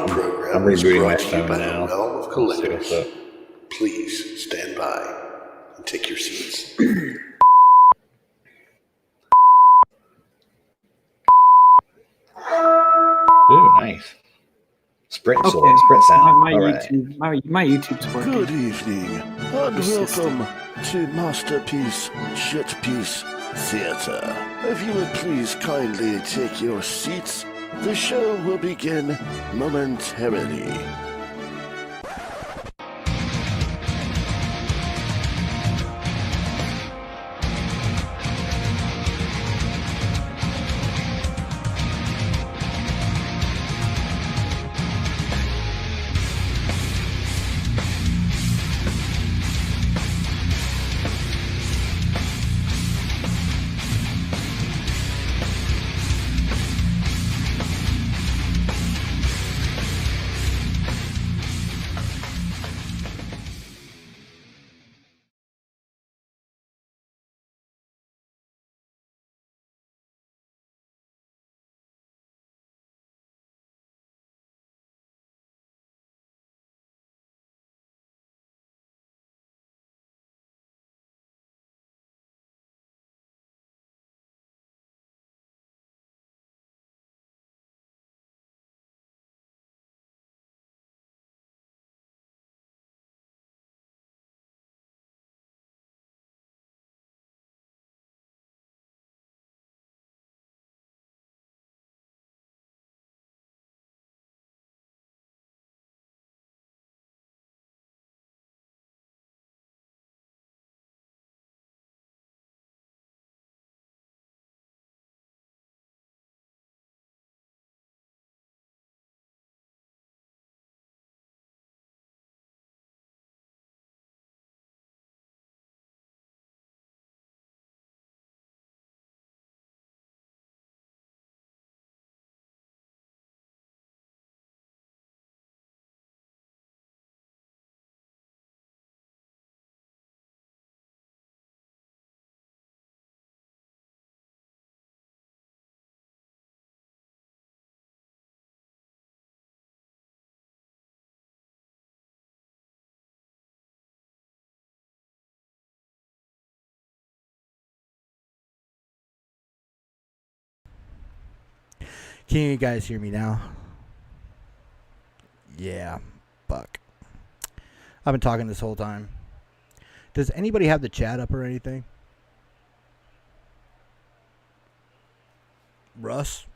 following program is brought to you by the Realm of Collectors. So. Please stand by and take your seats. Ooh, nice. Sprint sound. My YouTube's working. Good evening, and welcome to Masterpiece Shitpiece Theater. If you would please kindly take your seats, the show will begin momentarily. Can you guys hear me now? Yeah, fuck. I've been talking this whole time. Does anybody have the chat up or anything? Russ?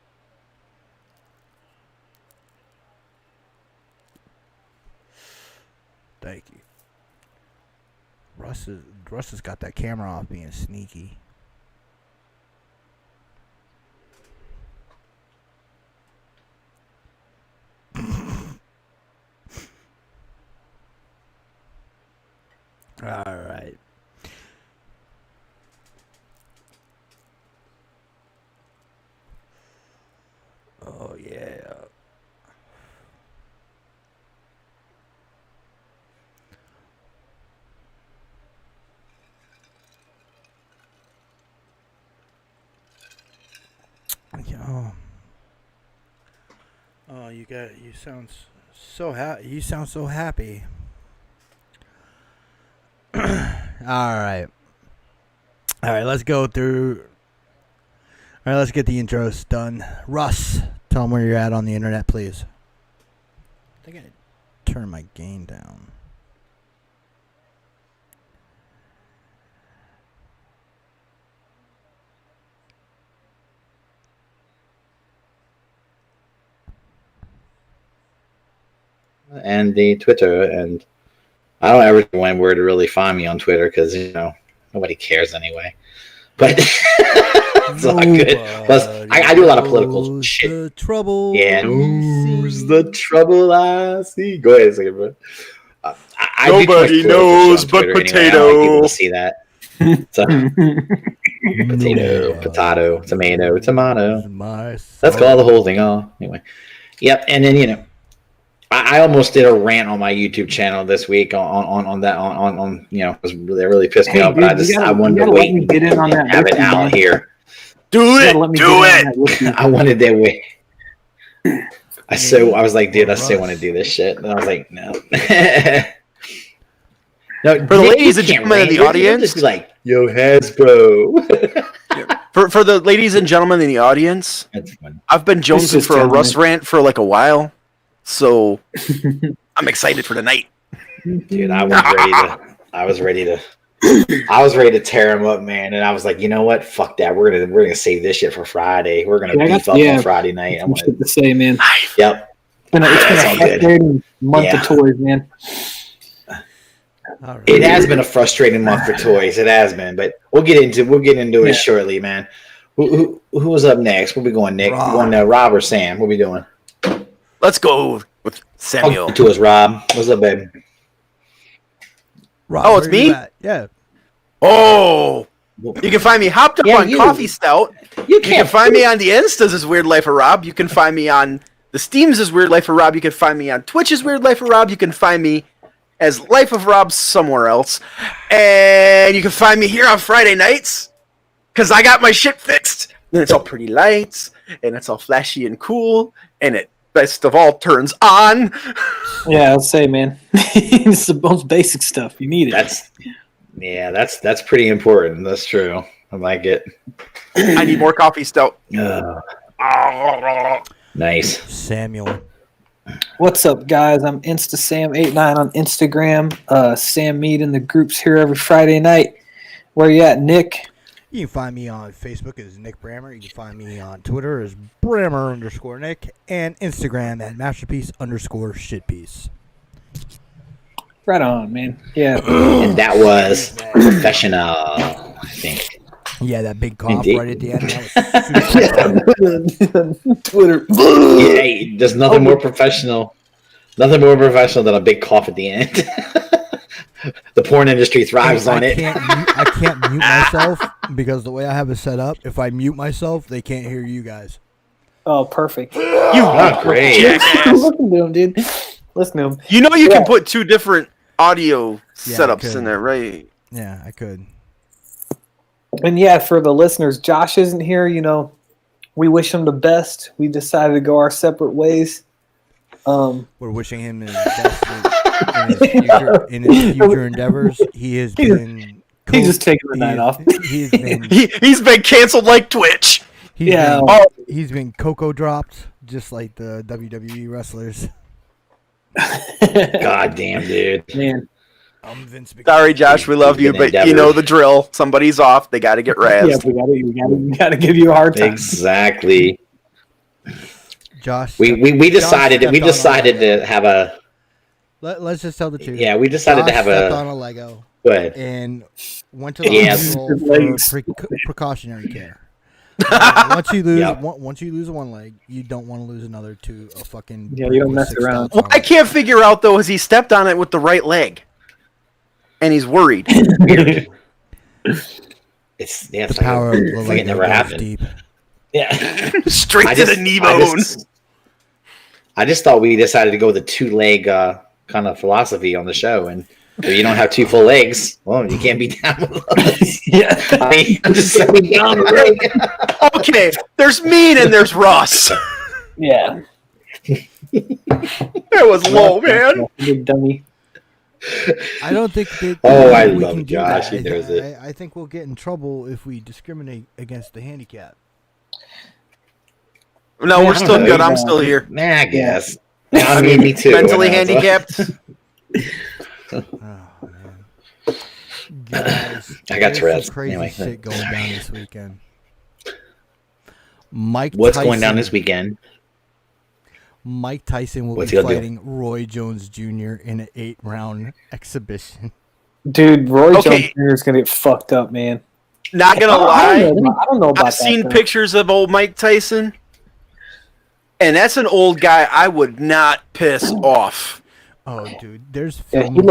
Thank you. Russ has got that camera off being sneaky. All right. Oh, yeah. Oh, you sound so happy. You sound so happy. All right, let's go through. All right, let's get the intros done. Russ, tell them where you're at on the internet, please. I think I turn my gain down. And the Twitter, and I don't ever know where to really find me on Twitter because nobody cares anyway. But it's all good. Plus, I do a lot of political shit. The trouble. Yeah, who's the trouble I see? Go ahead, second, bro. Nobody knows but potato. Anyway. I don't like people to see that. So, potato, tomato. Let's call the whole thing off. Anyway, yep. And then I almost did a rant on my YouTube channel this week on that because they really pissed me off. But I wanted to wait and have it out here. Do it. I wanted that way. I was like, dude, I still want to do this shit. And I was like, no. No, For the ladies and gentlemen in the audience, just be like, yo, Hasbro. for the ladies and gentlemen in the audience, That's fun. I've been jonesing is for a gentlemen. Russ rant for like a while, so I'm excited for tonight. Dude, I was ready to tear him up, man. And I was like, you know what? Fuck that. We're gonna save this shit for Friday. We're gonna beef up on Friday night. I'm to say, man. Yep. It's been That's a all good. frustrating month of toys, man. All right. It has been a frustrating month for toys. It has been, but we'll get into it shortly, man. Who was up next? Where we going, Nick? Rob. We going to Rob or Sam? What we doing? Let's go with Samuel. To us, Rob. What's up, baby? Rob, Oh, it's where you me? at? Yeah. Oh, you can find me hopped up on Coffee Stout. You can find me on the Instas as Weird Life of Rob. You can find me on the Steams as Weird Life of Rob. You can find me on Twitch as Weird Life of Rob. You can find me as Life of Rob somewhere else. And you can find me here on Friday nights because I got my shit fixed. And it's all pretty lights, and it's all flashy and cool, and it, best of all, turns on. Yeah, I'll say, man. It's the most basic stuff. You need it. That's pretty important. That's true. I like it. I need more Coffee Stout. Nice. Samuel. What's up, guys? I'm InstaSam89 on Instagram. Sam Mead in the groups here every Friday night. Where you at, Nick? You can find me on Facebook as Nick Brammer. You can find me on Twitter as Brammer_Nick and Instagram at Masterpiece_Shitpiece. Right on, man. Yeah. And that was professional, I think. Yeah, that big cough Indeed. right at the end. That was Twitter. Yeah, hey, there's nothing more professional. Nothing more professional than a big cough at the end. The porn industry thrives on it. I can't mute myself because the way I have it set up, if I mute myself, they can't hear you guys. Oh, perfect. Great. Listen to him, dude. Listen to him. You know you can put two different audio Yeah, setups good. in there, right? Yeah, I could. And yeah, for the listeners, Josh isn't here. You know, we wish him the best. We decided to go our separate ways. We're wishing him his best in his future endeavors. He has been. He's just taking the night off. He's been. He's been canceled like Twitch. He's been cocoa dropped, just like the WWE wrestlers. God damn, dude. Man. I'm Vince McMahon. Sorry, Josh, we love you, but you know the drill. Somebody's off. They got to get Yeah, razzed. we gotta give you a hard time. Exactly. Josh. We decided to have a. Let's just tell the truth. Yeah, we decided to have stepped a. on a Lego Go ahead. and went to the Yes. hospital for precautionary care. Once you lose one leg, you don't want to lose another to a fucking. Yeah, you don't mess around. What I can't figure out, though, is he stepped on it with the right leg. And he's worried. Weird. It's The like power of the like it Lego never goes happened. deep. Yeah. Straight to the knee bones. I just thought we decided to go with a 2-leg kind of philosophy on the show, and if you don't have 2 full legs, well, you can't be down with us. Yeah. I mean, I'm just saying down the leg. Okay, there's Mean and there's Ross. Yeah. That was low, man. Big dummy. I don't think that. I we love can do Josh. that. He knows it. I think we'll get in trouble if we discriminate against the handicap. No, we're I don't still know. good. I'm still here. Nah, I guess. I mean, me too. Mentally You know, so- handicapped. Oh man. Guys, I got there's some Tourette's. crazy Anyway. shit going down this weekend. Mike What's Tyson, going down this weekend? Mike Tyson will What's be he gonna do? fighting Roy Jones Jr. in an 8-round exhibition. Dude, Roy Okay. Jones Jr. is gonna get fucked up, man. Not gonna I lie, don't know about I've that. seen though. pictures of old Mike Tyson, and that's an old guy I would not piss off. Oh, dude, there's Yeah, film. he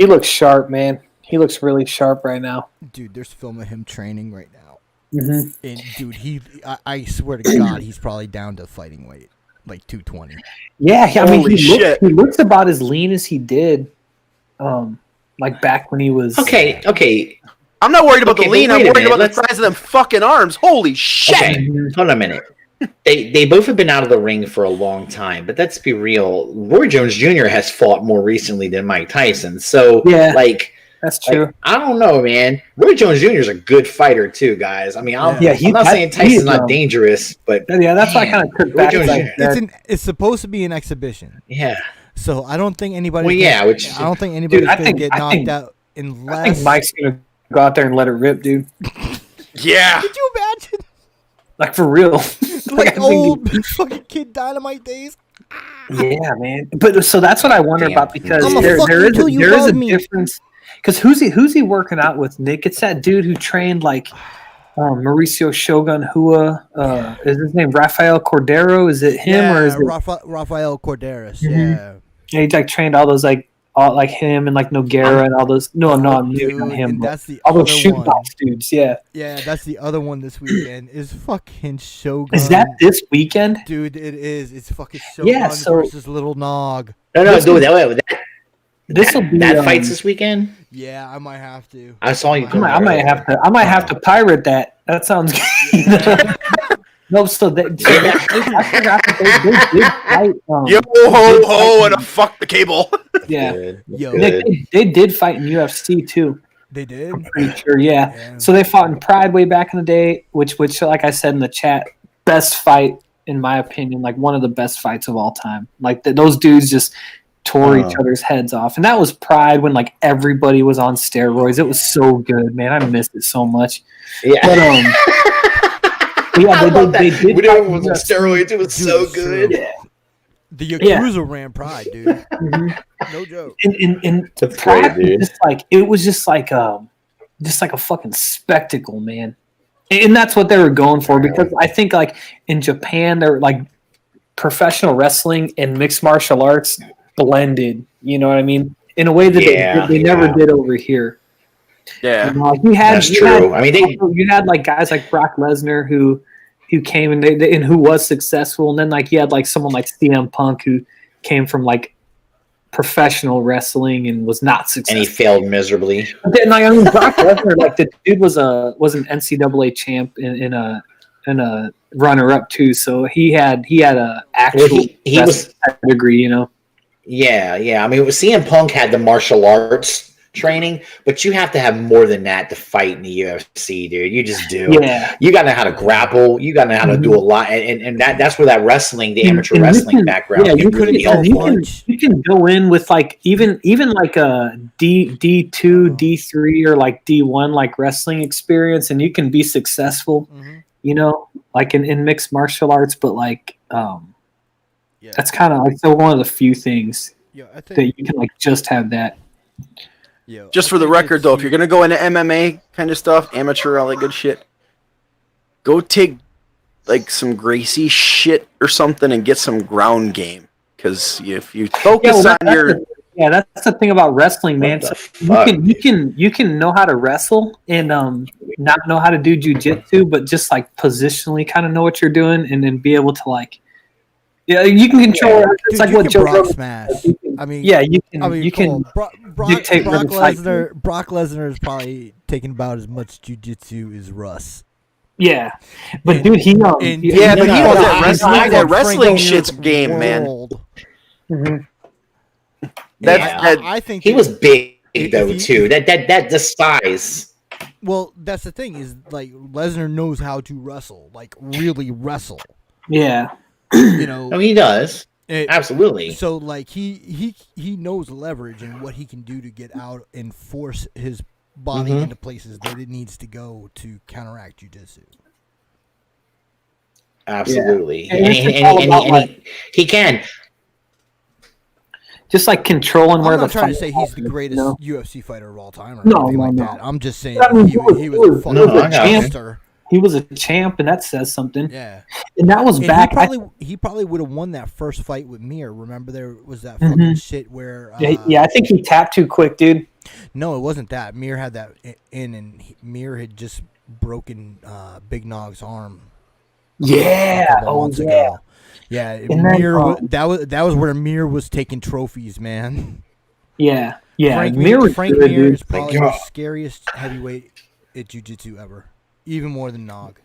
looks sharp, man. He looks really sharp right now. Dude, there's film of him training right now. Mm-hmm. And dude, I swear to God, he's probably down to fighting weight, like 220. Yeah, I mean, Holy shit. he looks about as lean as he did, like back when he was. Okay. I'm not worried about Okay, the lean. but I'm wait a worried minute, about the size of them fucking arms. Holy shit! Okay. Hold on a minute. they both have been out of the ring for a long time, but let's be real. Roy Jones Jr. has fought more recently than Mike Tyson. So, that's true. I don't know, man. Roy Jones Jr. is a good fighter too, guys. I mean, I'm not saying Tyson's not dangerous, but that's why I kind of took back. It's supposed to be an exhibition. Yeah. So I don't think anybody. I don't think anybody's gonna get knocked out unless. I think Mike's gonna go out there and let it rip, dude. Yeah. Could you imagine? Like for real, like old fucking Kid Dynamite days. Yeah, man. But so that's what I wonder about, because there is a difference. Because who's he working out with, Nick? It's that dude who trained like Mauricio Shogun Hua. Is his name Rafael Cordero? Is it him or is it Rafael Corderas? Yeah. Yeah, he like trained all those like him and like Nogueira and all those. No, not him. That's the all those other shoot one. box dudes. Yeah. Yeah, that's the other one this weekend. Is fucking Shogun. Is that this weekend? Dude, it is. It's fucking Shogun versus Little Nog. No, dude. This will be that fight's this weekend. Yeah, I might have to. I saw you. I might have to pirate that. That sounds good. No, so I forgot that they did fight. Yo ho ho and a fuck the cable. Yeah, Yo, they did fight in UFC too. They did. I'm pretty sure. Yeah. So they fought in Pride way back in the day, which like I said in the chat, best fight in my opinion, like one of the best fights of all time. Like those dudes just tore each other's heads off, and that was Pride when like everybody was on steroids. It was so good, man. I missed it so much. Yeah. But, they did. When it was on steroids, it was so good. Yeah. The Yakuza ran Pride, dude. No joke. And Pride was just like a fucking spectacle, man. And that's what they were going for, because I think like in Japan, they're like professional wrestling and mixed martial arts blended. You know what I mean? In a way that they never did over here. Yeah, that's true. You had like guys like Brock Lesnar who came and who was successful, and then like you had like someone like CM Punk who came from like professional wrestling and was not successful, and he failed miserably. But then, like, Brock Lesnar, like the dude was an NCAA champ and a runner up too, so he had a actual he was degree, you know. Yeah. I mean, CM Punk had the martial arts training, but you have to have more than that to fight in the UFC, dude. You just do. Yeah. You got to know how to grapple. You got to know how to do a lot, and that's where that wrestling, the amateur wrestling background. Yeah, you can go in with like even like a D2, D3, or like D1 like wrestling experience, and you can be successful. You know, like in mixed martial arts, but like that's kind of like one of the few things that you can like just have that. Just for the record, though, if you're gonna go into MMA kind of stuff, amateur, all that good shit, go take like some Gracie shit or something and get some ground game. Because if you focus on your that's the thing about wrestling, man. So you can know how to wrestle and not know how to do jujitsu, but just like positionally kind of know what you're doing, and then be able to like. Yeah, you can control. It's like what Joe Rogan smash. I mean, you can. Brock Lesnar is probably taking about as much jiu-jitsu as Russ. Yeah, but dude, he knows that wrestling shit's game, man. I think he was big though too. That the size. Well, that's the thing is like Lesnar knows how to wrestle, like really wrestle. Yeah. You know, he does. Absolutely. So like he knows leverage and what he can do to get out and force his body into places that it needs to go to counteract jiu-jitsu. Absolutely. Yeah. And he can. Just like controlling where the. I'm not trying to say he's the greatest UFC fighter of all time or anything like that. I'm just saying he was a fucking monster. He was a champ, and that says something. Yeah, and that was back. He probably would have won that first fight with Mir. Remember, there was that fucking shit where. I think he tapped too quick, dude. No, it wasn't that. Mir had that in, and Mir had just broken Big Nog's arm. Yeah. Ago. Yeah. Mir. That was where Mir was taking trophies, man. Yeah. Frank Mir is probably the scariest heavyweight at jiu-jitsu ever. Even more than Nog.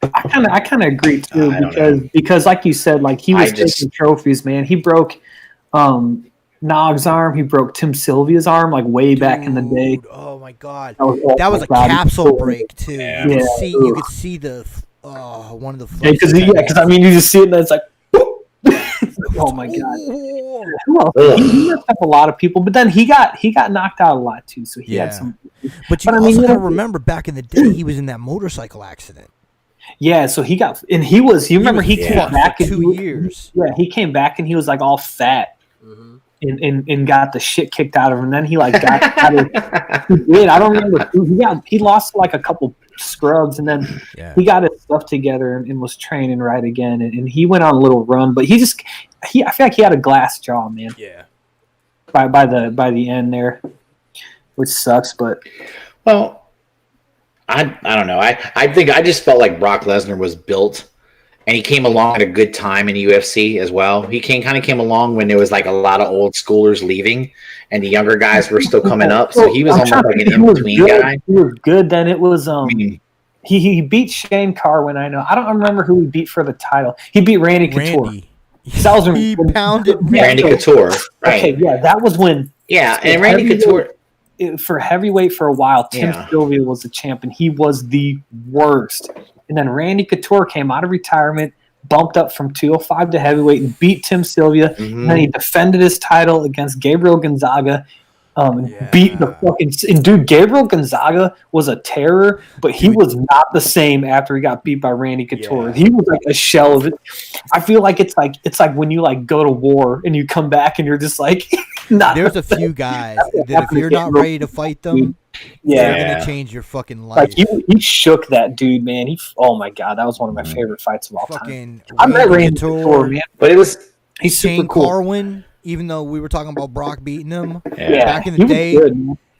I kind of agree too because like you said, like he was taking trophies, man. He broke Nog's arm. He broke Tim Sylvia's arm like way back in the day. Oh my god, that was a capsule break too. Yeah. You could see the one of the because I mean you just see it and it's like oh my god. He messed up a lot of people, but then he got knocked out a lot too. So he had some. But you also gotta remember back in the day he was in that motorcycle accident. Yeah, so he got and he was. You remember he came back for 2 years. Yeah, he came back and he was like all fat. And got the shit kicked out of him. And then he like got out of he did. I don't remember. He lost like a couple scrubs and then he got his stuff together and was training right again. And he went on a little run, but I feel like he had a glass jaw, man. Yeah. By the end there, which sucks. But well, I don't know. I think I just felt like Brock Lesnar was built. And he came along at a good time in UFC as well. He kind of came along when there was like a lot of old schoolers leaving, and the younger guys were still coming up. So he was almost like an in-between guy. He was good. Then it was he beat Shane Carwin. I know. I don't remember who he beat for the title. He beat Randy Couture. He pounded Randy Couture. Right. Okay, yeah, that was when. Yeah, and Randy Couture. For heavyweight for a while, Tim Sylvia was the champ, and he was the worst. And then Randy Couture came out of retirement, bumped up from 205 to heavyweight, and beat Tim Sylvia. And then he defended his title against Gabriel Gonzaga. Beat the fucking and dude. Gabriel Gonzaga was a terror, but he was not the same after he got beat by Randy Couture. He was like a shell of it. I feel like it's like when you like go to war and you come back and you're just like not. There's a few guys that if you're not ready to fight them, they're gonna change your fucking life. Like he shook that dude, man. Oh my god, that was one of my favorite fights of all time. I met Randy Couture, man, but he's Shane super cool. Carwin. Even though we were talking about Brock beating him, back in the day,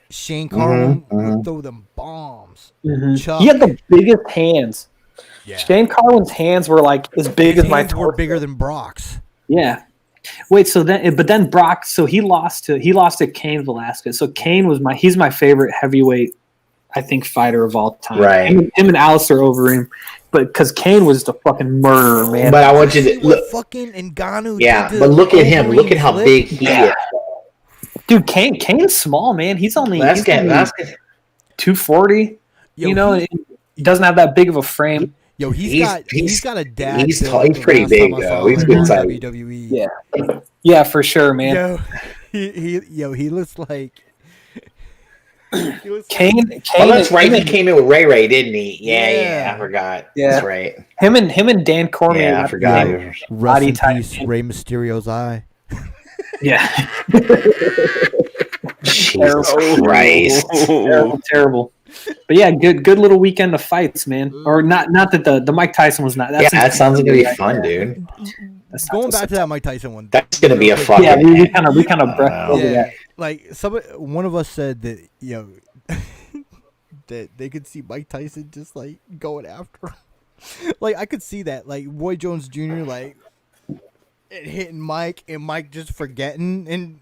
Shane Carwin would throw them bombs. He had the biggest hands. Yeah. Shane Carwin's hands were like as big as my torso. Were bigger than Brock's. Yeah. Wait, but then Brock, so he lost to Cain Velasquez. So Cain was he's my favorite heavyweight, I think, fighter of all time. Right. Him and Alistair over him. But because Cain was the fucking murderer, man. But I want you to look. Fucking Ngannou. Yeah, but look at him. Look at how big he is. Dude, Cain's small, man. He's only 240. You know, he doesn't have that big of a frame. Yo, he's got a dad. He's tall. He's pretty big though. He's good size. WWE. Yeah, for sure, man. Yo, he looks like. Kane. Oh, that's right. He came in with Ray, didn't he? Yeah. I forgot. Yeah, that's right. Him and Dan Cormier. Yeah, I forgot. Rest in peace, Rey Mysterio's eye. Yeah. Jesus Christ. Terrible. But yeah, good little weekend of fights, man. Or not that the Mike Tyson was not. That sounds like gonna be fun, dude. Going back to that Mike Tyson one. That's gonna be a fucking. Yeah, we kind of breathed over that. Like one of us said that that they could see Mike Tyson just like going after him. Like I could see that, like Roy Jones Jr. like hitting Mike and Mike just forgetting and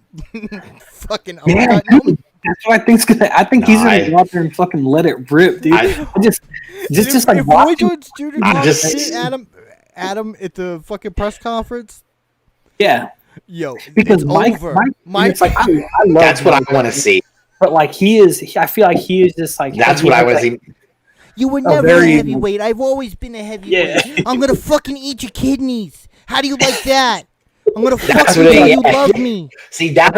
fucking uppercutting him. That's what I think's gonna. I think he's gonna go out there and fucking let it rip, dude. Just like Roy Jones Jr. hit Adam at the fucking press conference. Yeah. Yo, because Mike, like, I love that's what I want to see. But like I feel like he is just like. That's what I want to see. You were never a heavyweight. I've always been a heavyweight. Yeah. I'm gonna fucking eat your kidneys. How do you like that? I'm gonna fucking you love me. See, that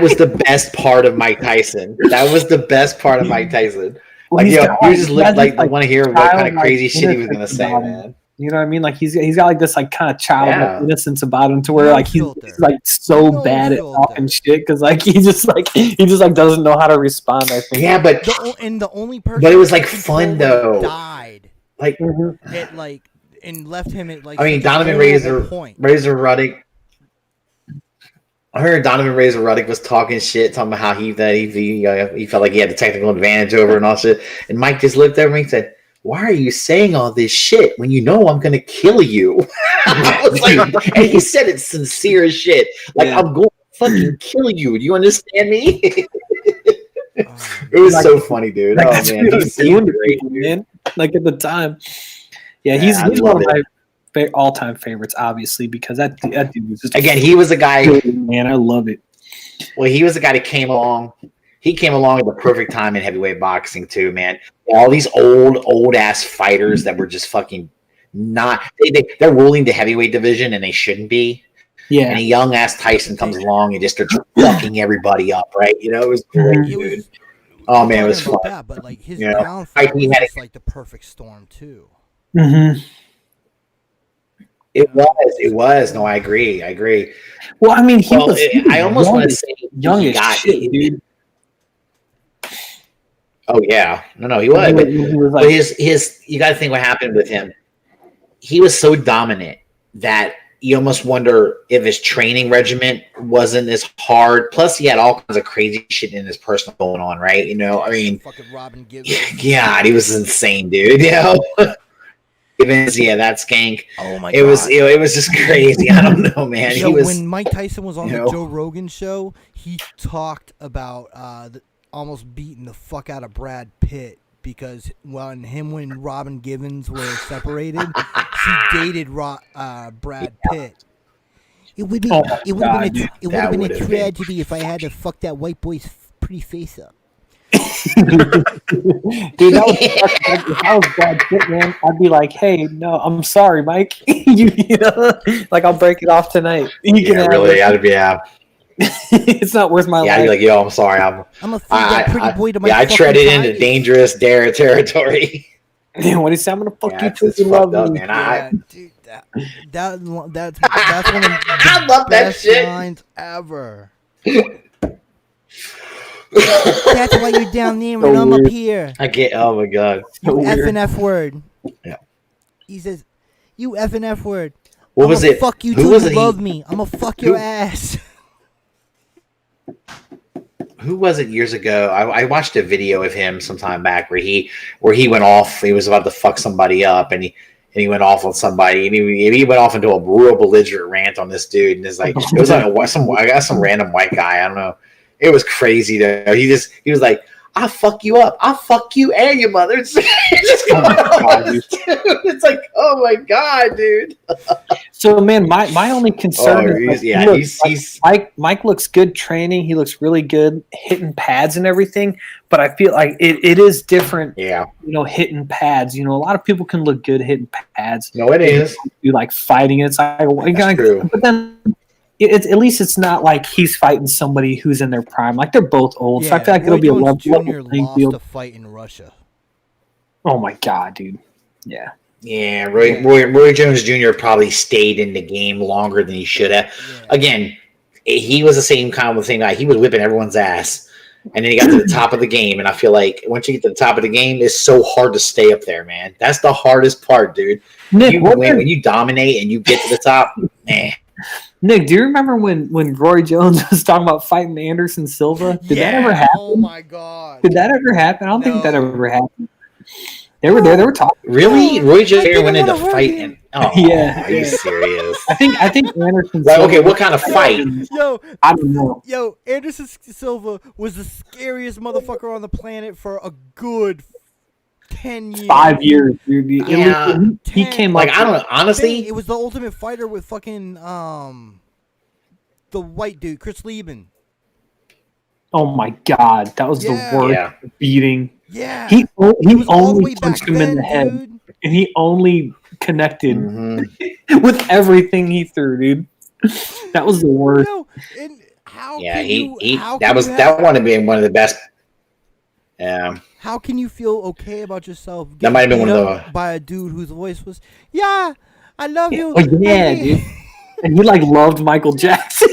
was the best part of Mike Tyson. That was the best part of Mike Tyson. Like, you just look like want to hear what kind of crazy shit he was gonna say, man. You know what I mean? Like he's got like this like kind of childlike innocence about him to where like he's like so bad at talking shit because like he just doesn't know how to respond. I think. Yeah, but the only person. But it was like fun though. Died. Like it like and left him at like. I mean, Donovan Razor Ruddock. I heard Donovan Razor Ruddock was talking shit, talking about how he felt like he had the technical advantage over and all shit. And Mike just looked at me and said, "Why are you saying all this shit when you know I'm gonna kill you?" I was like, and he said it sincere as shit. Like I'm going to fucking kill you. Do you understand me? It was so funny, dude. Oh That's man, what he was he's doing to great, people, dude. man. Like at the time. Yeah, Yeah, he's I one love of my all-time favorites, obviously, because that dude was just Again, he was the guy. man. I love it. Well, he was the guy that came along. He came along at the perfect time in heavyweight boxing too, man. All these old ass fighters that were just fucking not. They're ruling the heavyweight division and they shouldn't be. Yeah, And a young ass Tyson comes along and just starts fucking everybody up, right? You know, it was great, Mhm. dude. Oh man, it was fun. That, but like his You know, downfall he was had just like the perfect storm too. mm-hmm. It was. No, I agree. Well, I mean, he Well, was. I almost want to say young he as got shit, it. dude. Oh yeah, no, he was. But, He was but like, his you got to think what happened with him. He was so dominant that you almost wonder if his training regimen wasn't as hard. Plus, he had all kinds of crazy shit in his personal going on, right? You know, I mean, Fucking Robin Gibbs. God, he was insane, dude. You know, yeah, that skank. Oh my It god. was, it was just crazy. I don't know, man. Yo, He was when Mike Tyson was on you the know. Joe Rogan show, he talked about almost beating the fuck out of Brad Pitt because when Robin Givens were separated, she dated Brad Pitt. It would Oh my God, dude. That been a would've been- tragedy if I had to fuck that white boy's pretty face up. dude, that was if I was Brad Pitt, man, I'd be like, hey, no, I'm sorry, Mike. you know, like I'll break it off tonight. You can yeah, have really, it. I'd be yeah. It's not worth my Yeah, I'd life. be like, yo, I'm sorry, I'm I'm a feed that pretty boy to my I fucking treaded into tigers. dangerous territory. What he said, I'm gonna fuck Yeah, you it's till you fucked love up, me. man. Yeah, dude, that's one of the I love that best shit. lines ever. That's why you're down there and I'm up here. I get. Oh my god. You Weird. F and F word. Yeah. He says, you F and F word. What I'ma was it? Fuck you Who till was you it? love me. I'm gonna fuck your Who- ass. Who was it years ago? I watched a video of him some time back where he went off. He was about to fuck somebody up, and he went off on somebody, and he went off into a real belligerent rant on this dude, and it's like it was like some random white guy. I don't know. It was crazy though. He was like, "I'll fuck you up. I'll fuck you and your mother." It's just going on, dude. It's like, oh my god, dude. So, man, my only concern is Mike looks good training. He looks really good hitting pads and everything. But I feel like it is different. Yeah. You know, hitting pads. You know, a lot of people can look good hitting pads. No, it is. You like fighting. It's like, true. But then. At least it's not like he's fighting somebody who's in their prime. Like they're both old, so I feel like it'll be a level playing field. To fight in Russia. Oh my god, dude! Yeah. Yeah, Roy Jones Jr. probably stayed in the game longer than he should have. Yeah. Again, he was the same kind of thing guy. He was whipping everyone's ass, and then he got to the top of the game. And I feel like once you get to the top of the game, it's so hard to stay up there, man. That's the hardest part, dude. Nick, when you dominate and you get to the top, man. Nick, do you remember when Roy Jones was talking about fighting Anderson Silva? Did that ever happen? Oh my god! Did that ever happen? I don't think that ever happened. They were there. They were talking. Really? Roy Jones went into fighting. Oh, Yeah. Are you serious? I think Anderson. Like, Silva, okay, what kind of fight? Yo, I don't know. Yo, Anderson Silva was the scariest motherfucker on the planet for a good 10 years. 5 years, dude. Yeah. He came Like, up. I don't know. Honestly, It was the Ultimate Fighter with fucking the white dude, Chris Lieben. Oh my god, that was the worst beating. Yeah. He was all the only way back punched him in then, the head, dude. and he only connected Mhm. with everything he threw, dude. That was the worst. Yo, and how Yeah, can that would have been one of the best. Yeah. How can you feel okay about yourself? That might have been one of getting the- beat up by a dude whose voice was, "Yeah, I love you." Oh yeah, dude. And he like loved Michael Jackson.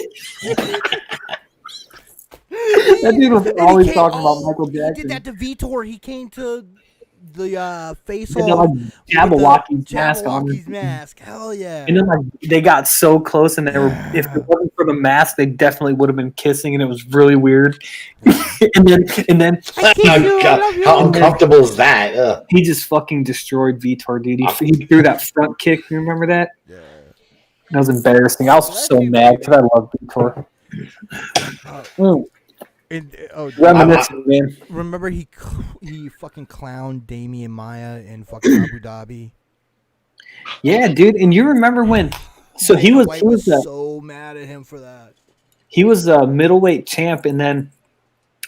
That dude was always talking about Michael He Jackson. did that to Vitor. He came to the face And then, off like, Jabberwocky's mask on. Jabberwocky's mask. Hell yeah. And then like they got so close, and they were if it wasn't for the mask, they definitely would have been kissing, and it was really weird. and then I kiss you, I love you. How uncomfortable is that? Ugh. he just fucking destroyed Vitor, dude. He threw that front kick. You remember that? Yeah. That was embarrassing. I was so mad because I love Vitor. Reminiscent, man. Remember he fucking clowned Damian Maya in fucking Abu Dhabi. Yeah, dude. And you remember when? So he was so mad at him for that. He was a middleweight champ, and then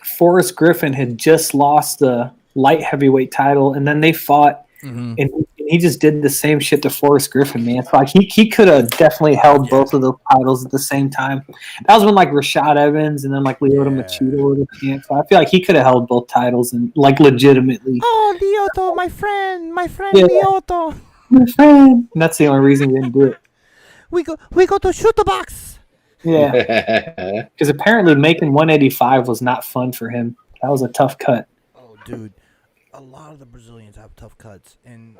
Forrest Griffin had just lost the light heavyweight title, and then they fought, and he just did the same shit to Forrest Griffin, man. So, like he could have definitely held both of those titles at the same time. That was when like Rashad Evans and then like Lyoto Machida were the champs. So I feel like he could have held both titles and like legitimately. Oh, Lyoto, my friend Lyoto. My friend. And that's the only reason we didn't do it. We go to shoot the box. Yeah, because apparently making 185 was not fun for him. That was a tough cut. Oh, dude, a lot of the Brazilians have tough cuts, and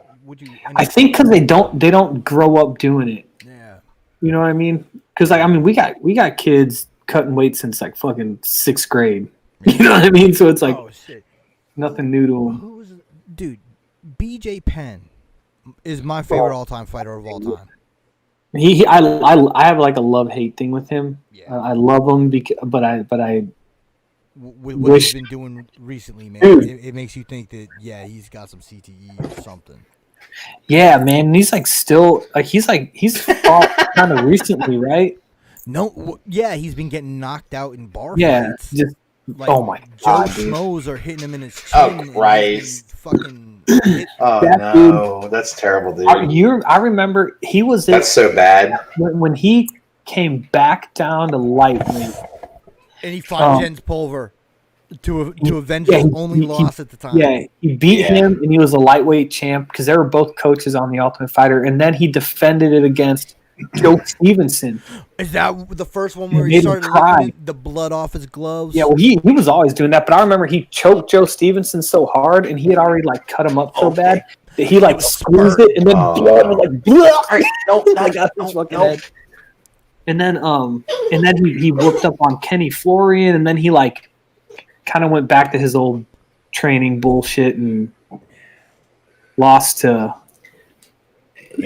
I think because they don't grow up doing it. Yeah, you know what I mean? Because like we got kids cutting weight since like fucking 6th grade. You know what I mean? So it's like nothing new to them. Dude, BJ Penn is my favorite all-time fighter of all time. I have like a love-hate thing with him. Yeah. I love him but I with what he's been doing recently, man, it makes you think that he's got some CTE or something. Yeah, man, and he's he's fought kind of recently, right? No, he's been getting knocked out in bar fights. Just like, oh my god, Joe Schmoes are hitting him in his chin. Oh Christ! Fucking that's terrible, dude. I remember he was. That's so bad. When he came back down to lightweight, and he fought Jens Pulver to avenge his only loss at the time. Yeah, he beat him, and he was a lightweight champ because they were both coaches on the Ultimate Fighter, and then he defended it against Joe Stevenson. Is that the first one where he started licking the blood off his gloves? Yeah, well, he was always doing that, but I remember he choked Joe Stevenson so hard, and he had already like cut him up so bad that he like squeezed it, and then blood was like head. And then he whooped up on Kenny Florian, and then he like kind of went back to his old training bullshit and lost to.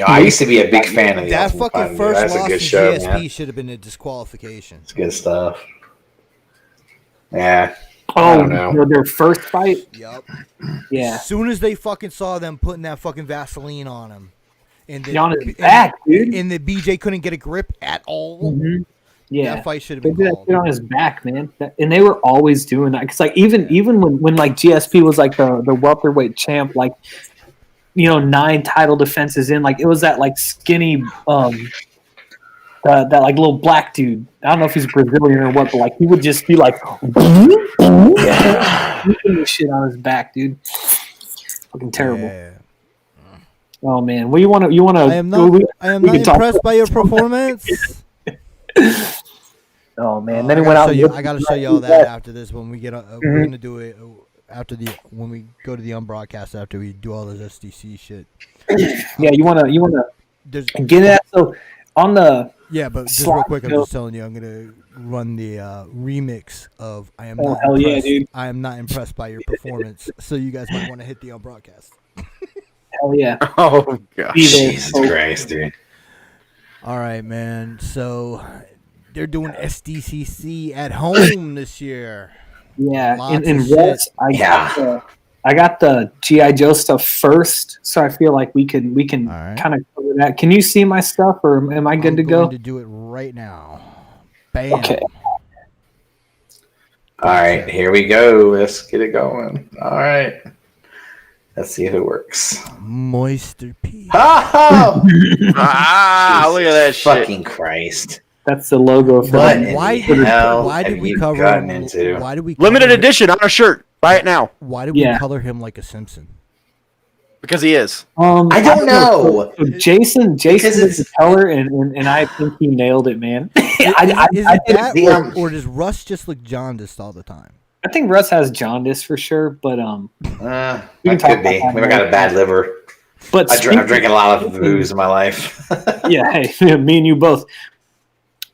I used to be a big fan of that fucking first loss to GSP should have been a disqualification. It's good stuff. Yeah. Oh, their first fight? Yep. Yeah. As soon as they fucking saw them putting that fucking Vaseline on him. And on his back, dude. And the BJ couldn't get a grip at all. Mm-hmm. Yeah. That fight should have been called. On his back, man. And they were always doing that. Because like even when like GSP was like the welterweight champ, like 9 title defenses in, like it was that like skinny that like little black dude. I don't know if he's Brazilian or what, but like he would just be like shit on his back, dude. Fucking terrible. Yeah. Oh man, well you want to? I am not impressed by your performance. Oh man, then he went out. I gotta show you all that after this when we get. We're gonna do it. When we go to the unbroadcast after we do all this SDC shit. Yeah, you wanna get that. So on the but just real quick, I'm just telling you, I'm gonna run the remix of "I am not hell impressed. Yeah, dude. I am not impressed by your performance." So you guys might want to hit the unbroadcast. Hell yeah! Oh god, Jesus Christ, dude! All right, man. So they're doing SDCC at home this year. Yeah, in Reds, I got the G.I. Joe stuff first, so I feel like we can kind of cover that. Can you see my stuff, or am I good to go? I'm going to do it right now. Bam. Okay. All right, here we go. Let's get it going. All right. Let's see if it works. Moister P. Oh! Look at that shit. Fucking Christ. That's the logo for why did we cover him? Why did we limited edition on a shirt? Buy it now. Why did we color him like a Simpson? Because he is. I don't know. So Jason is the color, and I think he nailed it, man. Or does Russ just look jaundiced all the time? I think Russ has jaundice for sure, but that could be. Maybe I got a bad liver. But I'm drinking a lot of booze in my life. Yeah, hey, me and you both.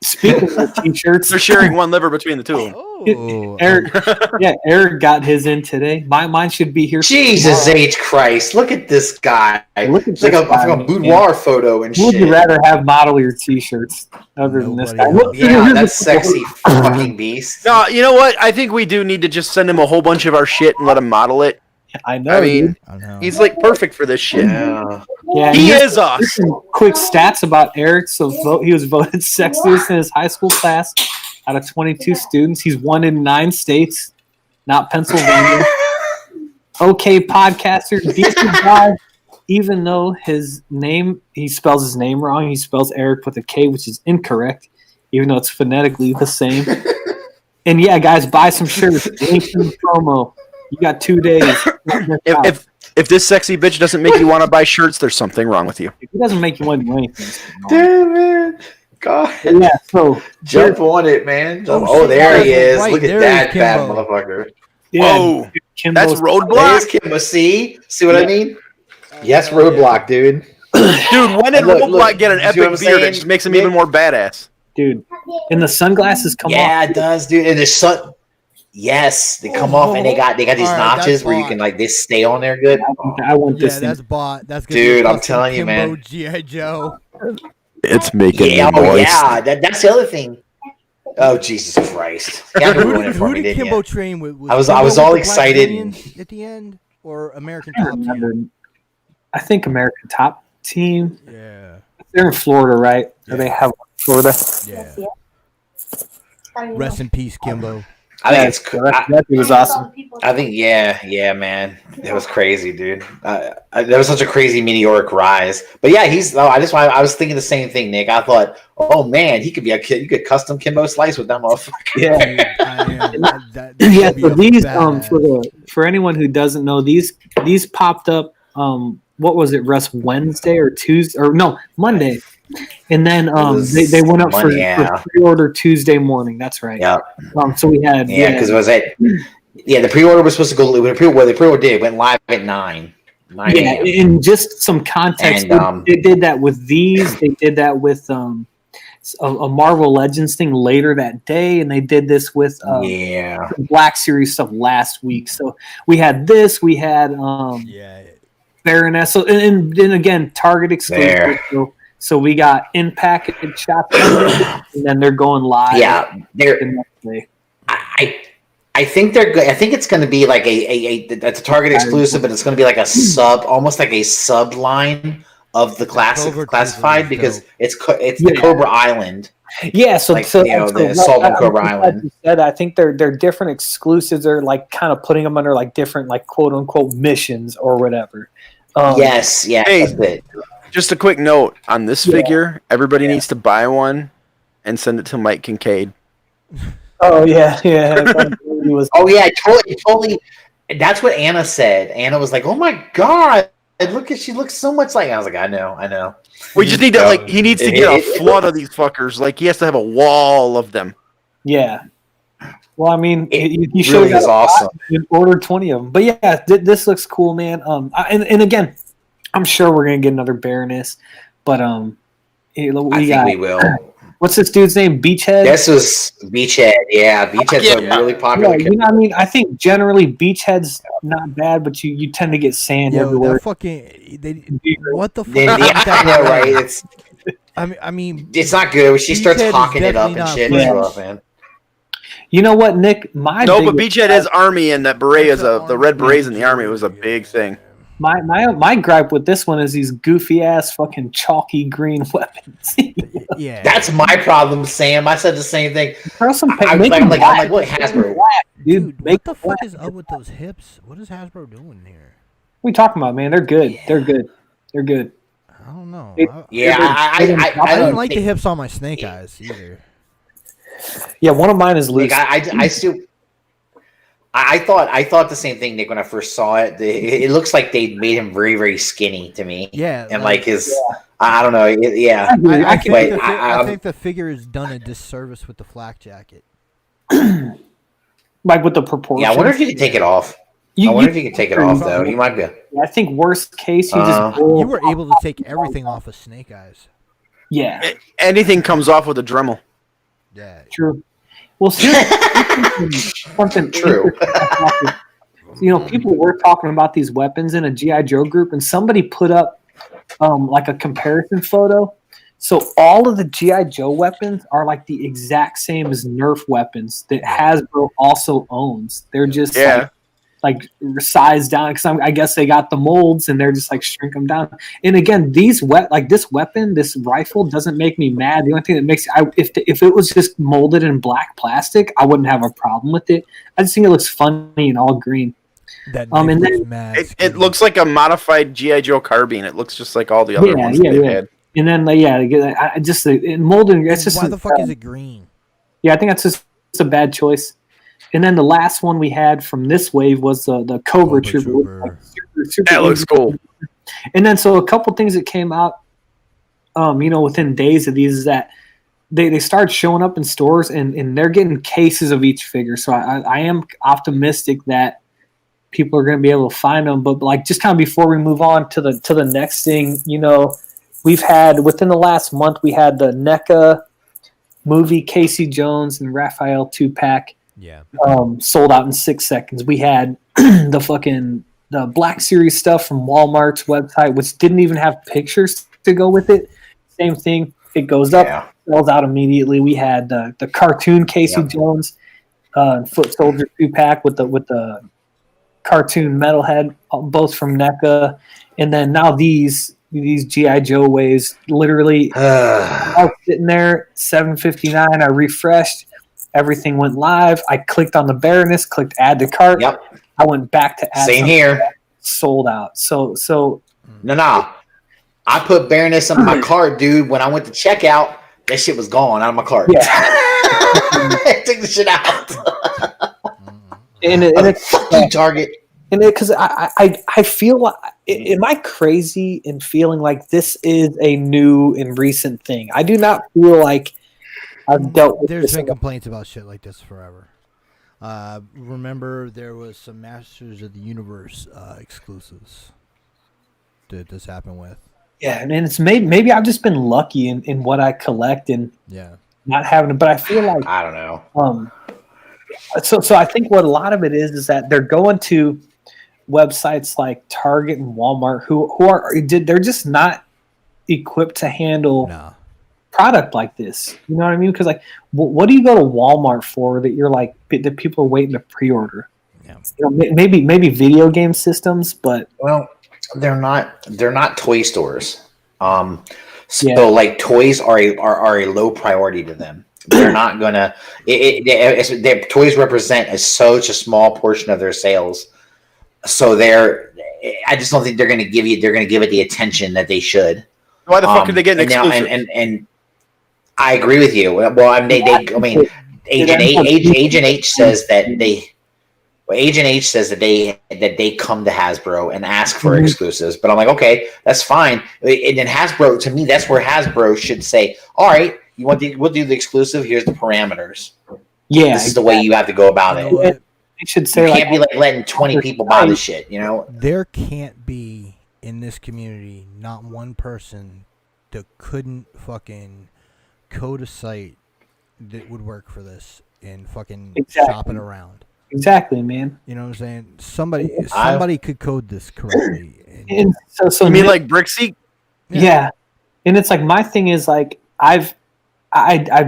Speaking of t-shirts, They're sharing one liver between the two of them. Oh, Eric got his in today. Mine should be here. Jesus tomorrow. H Christ! Look at this guy. Look at It's like this guy, a boudoir photo and Who would shit. you rather have model your t-shirts other than this guy? Nobody else. Yeah, that sexy fucking beast. No, you know what? I think we do need to just send him a whole bunch of our shit and let him model it. I know. I mean, dude. I know. he's like perfect for this shit. Yeah. Yeah, He here's is us. some quick stats about Eric. So he was voted sexiest in his high school class out of 22 students. He's won in 9 states, not Pennsylvania. Okay, podcaster, decent guy. Even though he spells his name wrong. He spells Eric with a K, which is incorrect, even though it's phonetically the same. And yeah, guys, buy some shirts. Link in the promo. You got 2 days. If this sexy bitch doesn't make you want to buy shirts, there's something wrong with you. It doesn't make you want to do anything. Damn man. God. Yeah, so Jump on it, man. Oh, There he shit, is. right, Look there at that is bad Kimbo. motherfucker. yeah, Whoa, Kimbo's- that's There Roadblock? is Kimbo. See what I mean? Yes, Roadblock, dude. Dude, when did Look, Roadblock get an you see what epic I'm beard saying, that just makes him Nick? even more badass? dude. And the sunglasses come Yeah, off. it does, dude. And the sun. Yes, they come off and they got these All right, notches that's where you bought. can like they stay on there good. I want Yeah, this thing. that's bought. That's gonna Dude, be a I'm custom telling you, Kimbo man. G.I. Joe. It's making Yeah, that's the other thing. Oh Jesus Christ! Yeah, Who ruin did, it for who me, did didn't Kimbo you? train with? I was Kimbo all with the Black excited Alien at the end, or American I Top Team? remember. I think American Top Team. Yeah, They're in Florida, right? Or they have Florida. yeah. Rest in peace, Kimbo. I think it's cool. That was awesome. I think yeah, man, it was crazy, dude. That was such a crazy meteoric rise. But yeah, I was thinking the same thing, Nick. I thought, oh man, he could be a kid. You could custom Kimbo slice with that motherfucker. Yeah. That Yeah, would be so a these badass. for anyone who doesn't know, these popped up what was it, Russ, Wednesday or Tuesday or no, Monday. And then they went up for pre-order Tuesday morning. That's right. Yeah. So we had because it was the pre-order was supposed to go. The pre-order did went live at 9 a.m. and just some context. And, they did that with these. They did that with a Marvel Legends thing later that day, and they did this with Black Series stuff last week. So we had this. We had Baroness. So and then again, Target exclusive. So we got in package shop, and then they're going live. Yeah, the next day. I think they're good. I think it's going to be like that's a Target exclusive, but it's going to be like a almost like a sub line of the classified because it's the Cobra Island. Yeah, so the Assault on Cobra Island. I think they're different exclusives. They're like kind of putting them under like different like quote unquote missions or whatever. Yes, Hey, that's it. Just a quick note on this figure. Everybody needs to buy one and send it to Mike Kincaid. Oh yeah. Oh yeah, totally. That's what Anna said. Anna was like, "Oh my god, she looks so much like." I was like, "I know." We just need to he needs to get a flood of these fuckers. Like he has to have a wall of them. Yeah. Well, I mean, you should really is awesome. Order 20 of them. But yeah, this looks cool, man. And again, I'm sure we're gonna get another Baroness, but I think we will. What's this dude's name? Beachhead? This was Beachhead. Yeah, Beachhead's a really popular. Yeah, I mean, I think generally Beachhead's not bad, but you tend to get sand everywhere. What the fuck? I know, right? It's. I mean, it's not good. She starts hawking it up and shit. It's rough, man. You know what, Nick? But Beachhead is Army, and that beret is the red berets in the Army was a big thing. My gripe with this one is these goofy ass fucking chalky green weapons. Yeah, that's my problem, Sam. I said the same thing. Throw some I'm like, what Hasbro? Dude, what the fuck is up with those hips? What is Hasbro doing here? What are you talking about, man? They're good. Yeah. They're good. I don't know. I don't like the hips on my Snake Eyes either. Yeah, one of mine is loose. I still. I thought the same thing, Nick, when I first saw it. It looks like they made him very, very skinny to me. Yeah. And like his, I don't know. Yeah. I think the figure is done a disservice with the flak jacket. Like with the proportions. Yeah, I wonder if you could take it off. I wonder if you could take it off, though. You might be. I think worst case, you you were able to take everything off of Snake Eyes. Yeah. Anything comes off with a Dremel. Yeah. True. Well, something True. People were talking about these weapons in a GI Joe group, and somebody put up like a comparison photo. So all of the GI Joe weapons are like the exact same as Nerf weapons that Hasbro also owns. They're just like sized down because I guess they got the molds and they're just like shrink them down. And again, this weapon, this rifle doesn't make me mad. The only thing that makes if it was just molded in black plastic, I wouldn't have a problem with it. I just think it looks funny in all green. That and then it looks like a modified GI Joe carbine. It looks just like all the other ones they've had. And then I just molded. It's just why the fuck is it green? Yeah, I think that's just a bad choice. And then the last one we had from this wave was the Cobra Trooper. Like super that looks cool. And then so a couple things that came out, within days of these is that they started showing up in stores and they're getting cases of each figure. So I am optimistic that people are going to be able to find them. But like just kind of before we move on to the next thing, we've had within the last month we had the NECA movie Casey Jones and Raphael 2-pack. Yeah. Sold out in 6 seconds. We had the Black Series stuff from Walmart's website, which didn't even have pictures to go with it. Same thing. It goes up, sells out immediately. We had the cartoon Casey Jones Foot Soldier 2-pack with the cartoon metalhead, both from NECA, and then now these GI Joe waves. Literally, I was sitting there, $7.59. I refreshed. Everything went live. I clicked on the Baroness, clicked add to cart. Yep. I went back to add. Same here. Sold out. So. No. I put Baroness on my cart, dude. When I went to checkout, that shit was gone out of my cart. Yeah. I took the shit out. and it's fuck you, Target. And because I feel like, am I crazy in feeling like this is a new and recent thing? I do not feel like I've dealt with There's this. been complaints about shit like this forever. Remember, there was some Masters of the Universe exclusives that this happened with. Yeah, and it's maybe I've just been lucky in what I collect and not having it. But I feel like I don't know. So I think what a lot of it is that they're going to websites like Target and Walmart they're just not equipped to handle product like this. You know what I mean? Because like, what do you go to Walmart for that you're like that people are waiting to pre-order? Yeah. Maybe video game systems, but they're not toy stores. Like toys are a low priority to them. They're not gonna. Their toys represent such a small portion of their sales. So I just don't think they're gonna give it the attention that they should. Why the fuck are they getting exclusive? And I agree with you. Well, Agent H says that they come to Hasbro and ask for exclusives. But I'm like, okay, that's fine. And then Hasbro, to me, that's where Hasbro should say, all right, we'll do the exclusive. Here's the parameters. Yeah, this is the way you have to go about it. They should say you can't be like letting 20 people buy the shit. There can't be in this community not one person that couldn't fucking code a site that would work for this and fucking shop it around. Exactly, man. You know what I'm saying? Somebody could code this correctly. And so you mean like Brixie? Yeah. And it's like my thing is like I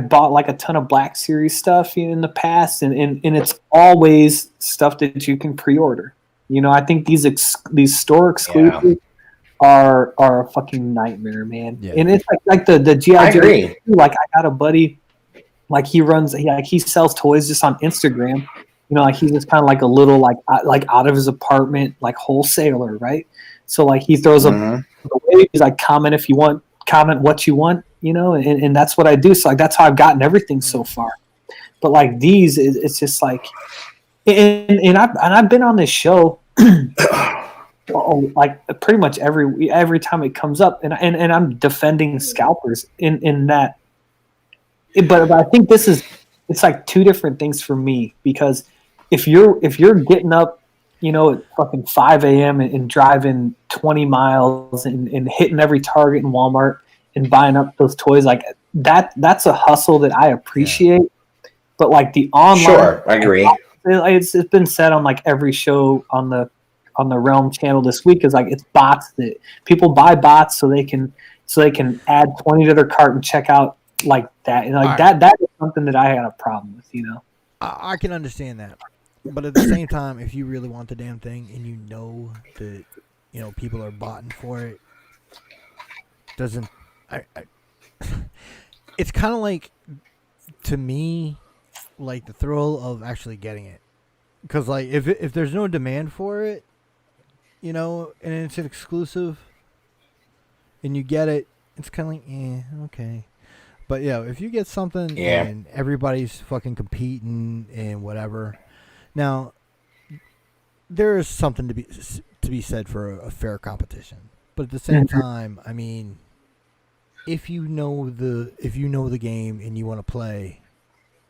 bought like a ton of Black Series stuff in the past, and it's always stuff that you can pre-order. I think these store exclusives are a fucking nightmare, man. Yeah. And it's like the GI Joe. Like I got a buddy, like he sells toys just on Instagram. Like he's just kind of like a little like out of his apartment, like wholesaler, right? So like he throws up the way he's like comment if you want, comment what you want, and that's what I do. So like that's how I've gotten everything so far. But like these, it's just like, and I've been on this show. Like pretty much every time it comes up, and I'm defending scalpers in that. But I think it's like two different things for me, because if you're getting up, at fucking 5 a.m. and driving 20 miles and hitting every Target and Walmart and buying up those toys, like that's a hustle that I appreciate. But like the online, Sure, I agree. It's been said on like every show on the Realm channel this week is like it's bots that people buy bots so they can add 20 to their cart and check out like that. And like that is something that I had a problem with, you know. I can understand that. But at the same time, if you really want the damn thing and you know that, you know, people are botting for it, it's kind of like, to me, like the thrill of actually getting it. Because, like, if there's no demand for it, you know, and it's an exclusive, and you get it, it's kind of like, okay. But, yeah, if you get something and everybody's fucking competing and whatever. Now, there is something to be said for a fair competition. But at the same time, I mean, if you know the game and you want to play,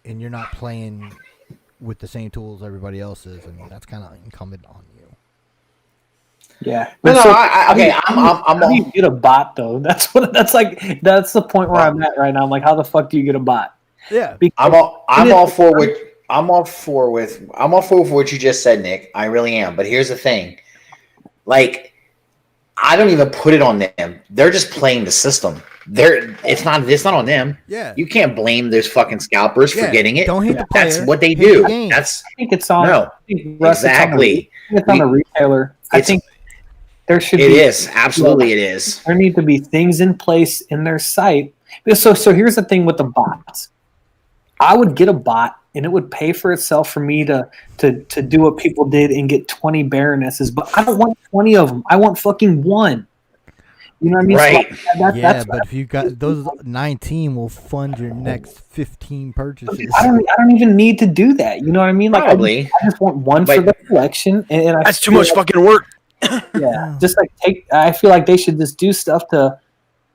and you're not playing with the same tools everybody else is, I mean, that's kind of incumbent on you. Yeah. I'm how do you get a bot though? That's the point where I'm at right now. I'm like, how the fuck do you get a bot? Yeah. I'm all for what you just said, Nick. I really am. But here's the thing. Like, I don't even put it on them. They're just playing the system. It's not on them. Yeah. You can't blame those fucking scalpers for getting it. Don't hate the player. That's what they Hate do. the game. I think it's on. No. Exactly. It's on the retailer. I think there should be. It is. Absolutely it is. There need to be things in place in their site. So here's the thing with the bots. I would get a bot and it would pay for itself for me to do what people did and get 20 Baronesses, but I don't want 20 of them. I want fucking one. You know what I mean? Right. So but if you got those 19 will fund your next 15 purchases. I don't even need to do that. You know what I mean? Like Probably. I just want one for the collection, and That's too much fucking work. Yeah, just like I feel like they should just do stuff to,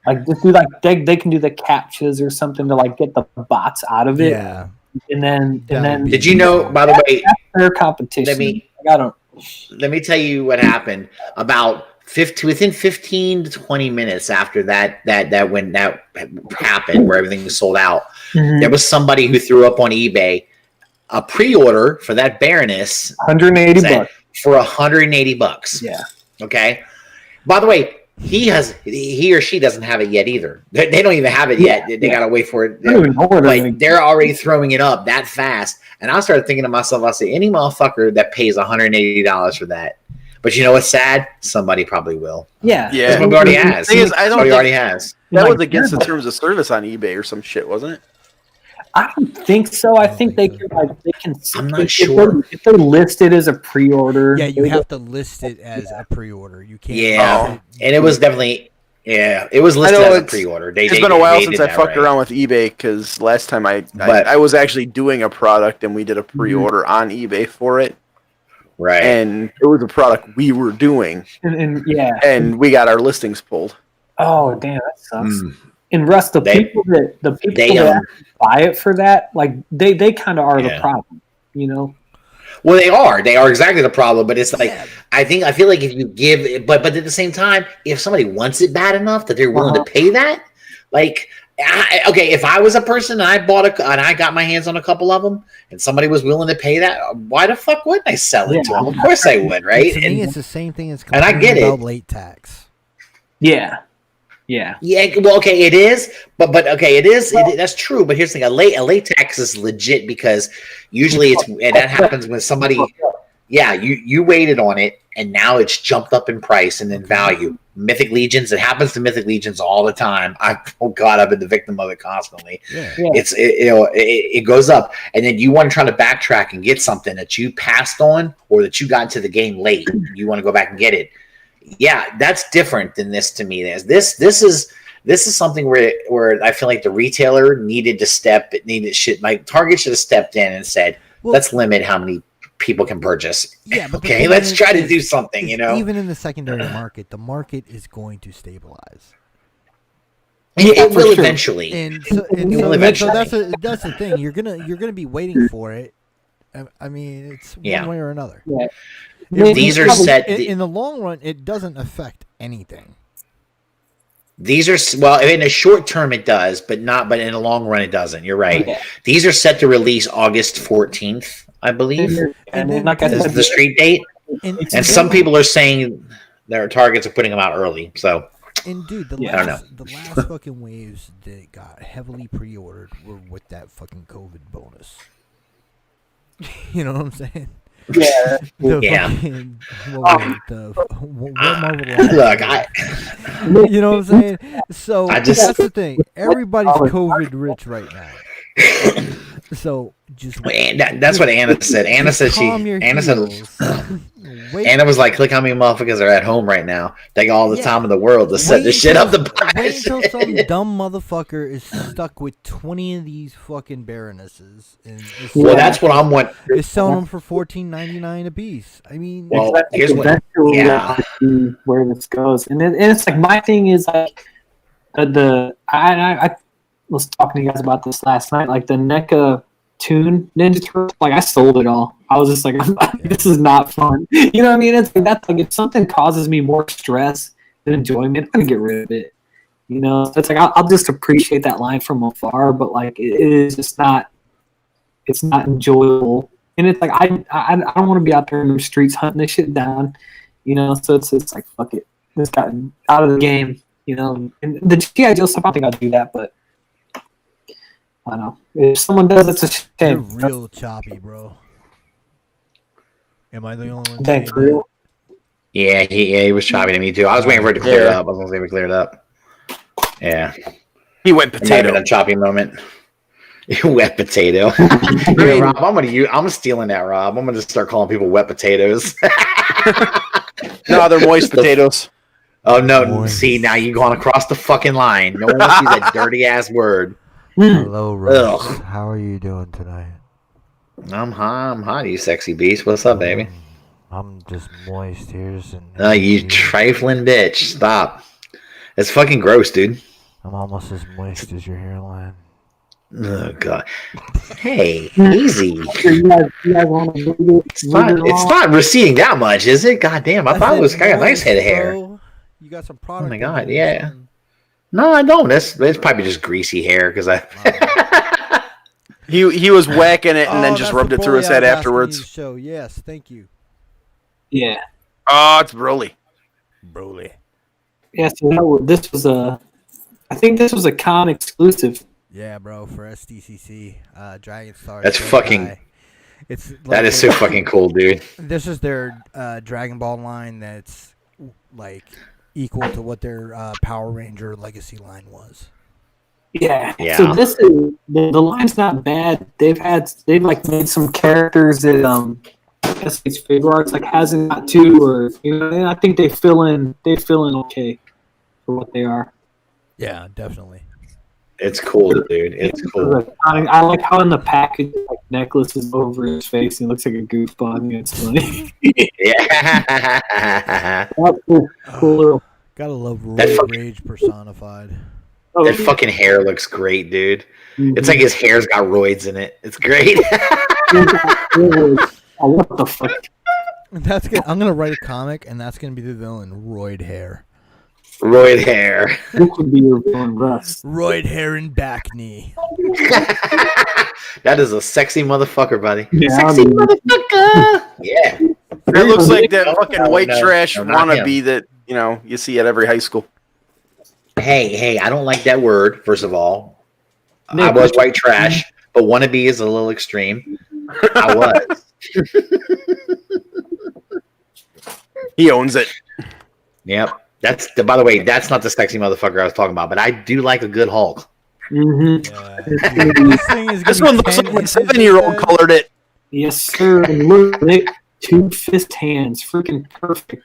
like, just do like they can do the captures or something to like get the bots out of it. Yeah. And then Did you know? By the way, that's fair competition. Let me tell you what happened. About within 15 to 20 minutes after that when that happened, where everything was sold out, there was somebody who threw up on eBay a pre-order for that Baroness, $180 for $180. Yeah. Okay. By the way, he or she doesn't have it yet either. They don't even have it yet. They gotta wait for it. They're already throwing it up that fast. And I started thinking to myself, I said, any motherfucker that pays $180 for that. But you know what's sad? Somebody probably will. Yeah. Yeah. Somebody already has. The thing is, I don't think already has. that Like, was against the terms of service on eBay or some shit, wasn't it? I don't think so. I think they can I'm not sure. If they're listed as a pre-order. Yeah, you have to list it as a pre-order. You can't. Yeah, and it was definitely it was listed as a pre-order. It's been a while since I fucked around with eBay because last time I was actually doing a product and we did a pre-order on eBay for it. Right, and it was a product we were doing, and we got our listings pulled. Oh damn, that sucks. And Russ, the people that buy it for that, like they kind of are the problem, you know. Well, they are exactly the problem. But it's like I feel like if you give, but at the same time, if somebody wants it bad enough that they're willing to pay that, like. Okay, if I was a person and I and I got my hands on a couple of them, and somebody was willing to pay that, why the fuck wouldn't I sell it to them? Of course I would, right? To me, it's the same thing as and I get it. Late tax. Yeah. Well, okay, it is, but okay, it is. That's true. But here's the thing: a late tax is legit because usually that happens when somebody. Yeah, you waited on it, and now it's jumped up in price and in value. Mythic Legions, it happens to Mythic Legions all the time. I've been the victim of it constantly. Yeah. It goes up, and then you want to try to backtrack and get something that you passed on or that you got into the game late. You want to go back and get it. Yeah, that's different than this to me. This is something where I feel like the retailer needed like Target should have stepped in and said, let's limit how many people can purchase. Yeah, but okay, let's try to do something, you know. Even in the secondary market, the market is going to stabilize. It will eventually. So that's the thing. You're gonna be waiting for it. I mean, it's one way or another. Yeah. These are set in the long run. It doesn't affect anything. These are well in a short term it does, but in the long run it doesn't. You're right. Yeah. These are set to release August 14th, I believe. And then, like like I This said, is the street date. And some people are saying their targets are putting them out early. So, and dude, the I don't last fucking waves that got heavily pre-ordered were with that fucking COVID bonus. You know what I'm saying? yeah, Yeah. Fucking, what Marvel look, you know what I'm saying? So that's the thing. Everybody's COVID rich right now. So just that's what Anna said. Anna said Anna was like, "Look how many motherfuckers are at home right now. They got all the time in the world to set this shit up." Wait until some dumb motherfucker is stuck with 20 of these fucking Baronesses. Well, that's what I'm wondering. Is selling them for $14.99 a piece. I mean, well, here's what. eventually Yeah. where this goes, and it's like my thing is like I was talking to you guys about this last night, like the NECA Toon Ninja Turtle. Like I sold it all. I was just like, this is not fun. You know what I mean? It's like that's like if something causes me more stress than enjoyment, I'm gonna get rid of it. You know, so it's like I'll just appreciate that line from afar, but like it is just not. It's not enjoyable, and it's like I don't want to be out there in the streets hunting this shit down. You know, so it's like fuck it. It's gotten out of the game. You know, and the G.I. Joe stuff, I think I'll do that, but I don't know. If someone does, it's a you're shame. real choppy, bro. Am I the only one? Thanks, saying real. Yeah, he was choppy to me too. I was waiting for it to clear up. I was going to say we cleared up. Yeah, He went it might have potato. been a choppy moment. Wet potato. Yeah, Rob, I'm stealing that, Rob. I'm gonna just start calling people wet potatoes. No, they're moist potatoes. Oh no! Moist. See, now you gone across the fucking line. No one wants to use that dirty ass word. Hello, Russ. Ugh. How are you doing tonight? I'm hot, you sexy beast. What's up, baby? I'm just moist here. You trifling bitch. Stop. It's fucking gross, dude. I'm almost as moist as your hairline. Oh god. Hey, easy. You guys want to move it? It's not receding that much, is it? God damn, I thought it was kind of nice head of hair. Bro. You got some product. Oh my in god, there, yeah. son. No, I don't. It's probably just greasy hair because I. He was whacking it and then just that's rubbed the it through his Broly head I was asking you afterwards. to show. Yes, thank you. Yeah. Oh, it's Broly. Broly. Yeah, so this was I think this was a con exclusive. Yeah, bro, for SDCC, Dragon Star. That's fucking. It's like That is so fucking cool, dude. This is their Dragon Ball line that's like equal to what their Power Ranger Legacy line was. Yeah. Yeah. So this is the line's not bad. They've like made some characters that I guess these figure arts like hasn't got to, or you know, and I think they fill in okay for what they are. Yeah, definitely. It's cool, dude. It's cool. I like how in the package like necklace is over his face and he looks like a goofball. I mean, it's funny. Yeah. Cool little. Gotta love That Roid fucking- Rage personified. That fucking hair looks great, dude. It's like his hair's got roids in it. It's great. Oh, what the fuck? I'm gonna write a comic, and that's gonna be the villain, Roid Hair. Roid hair. This would be your villain, Russ. Roid Hair and back knee. That is a sexy motherfucker, buddy. Yeah, Sexy I mean- motherfucker. Yeah. That looks like that No, fucking no, white no, trash no, not wannabe that you see at every high school. Hey, I don't like that word, first of all. No, I was white trash, but wannabe is a little extreme. I was. He owns it. Yep. By the way, that's not the sexy motherfucker I was talking about, but I do like a good Hulk. Mm-hmm. Yeah. This thing is This gonna one be looks 10 like when inches 7-year-old big. colored it. Yes, sir. And look, Nick, 2 fist hands, freaking perfect.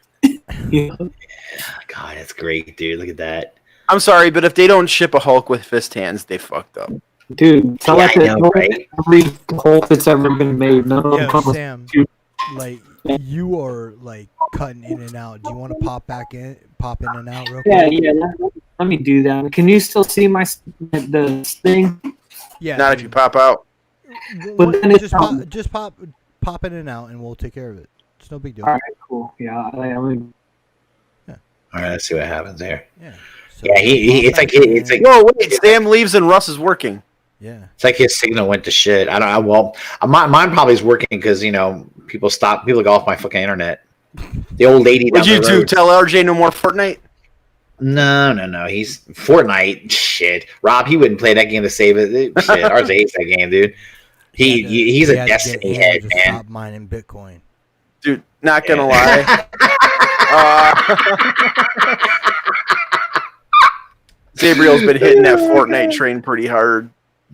Yeah. God, that's great, dude. Look at that. I'm sorry, but if they don't ship a Hulk with fist hands, they fucked up. Dude, tell Yeah, that I to know, right? every Hulk that's ever been made. None of them Yeah, come with Sam. two. Like you are like cutting in and out. Do you want to pop in and out real quick? Yeah. Let me do that. Can you still see the thing? Yeah. Not if you pop out. But then it's just pop in and out, and we'll take care of it. It's no big deal. All right, cool. Yeah, I mean, All right, let's see what happens there. Yeah. So Yeah, it's like Whoa, wait, Sam leaves and Russ is working. yeah. It's like his signal went to shit. Mine probably is working because people go off my fucking internet. The old lady. What'd you do? Tell RJ no more Fortnite? No. He's Fortnite. Shit, Rob. He wouldn't play that game to save it. Shit, RJ hates that game, dude. He's a Destiny head, man. Stop mining Bitcoin. Dude, not gonna lie. Gabriel's been hitting that Fortnite train pretty hard.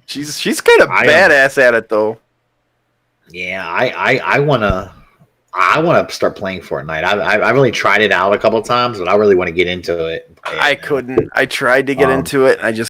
She's kind of badass at it though. Yeah, I wanna start playing Fortnite. I really tried it out a couple times, but I really want to get into it. I couldn't. I tried to get into it. I just